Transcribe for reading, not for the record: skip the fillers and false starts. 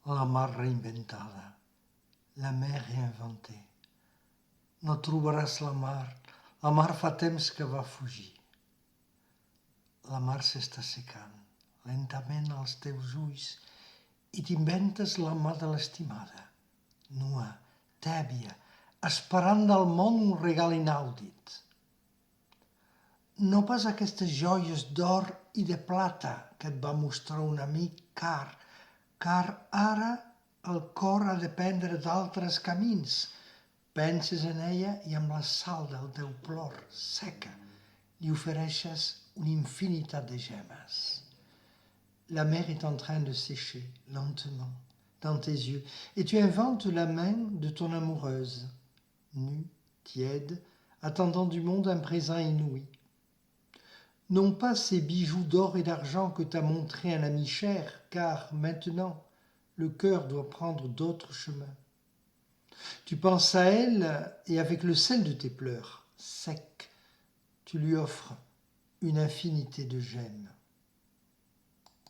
La mar reinventada, la mer reinventée. No trobaràs la mar fa temps que va fugir. La mar s'està secant lentament als teus ulls i t'inventes la mà de l'estimada, nua, tèbia, esperant del món un regal inaudit. No pas aquestes joies d'or i de plata que et va mostrar un amic car ara el cor ha de prendre d'altres camins. Penses en ella i amb la sal del teu plor seca li ofereixes una infinitat de gemmes. La mer est en train de sécher lentement dans tes yeux et tu inventes la main de ton amoureuse, nue, tiède, attendant du monde un présent inouï. Non pas ces bijoux d'or et d'argent que t'a montré un ami cher, car maintenant le cœur doit prendre d'autres chemins. Tu penses à elle et avec le sel de tes pleurs, sec, tu lui offres une infinité de gemmes.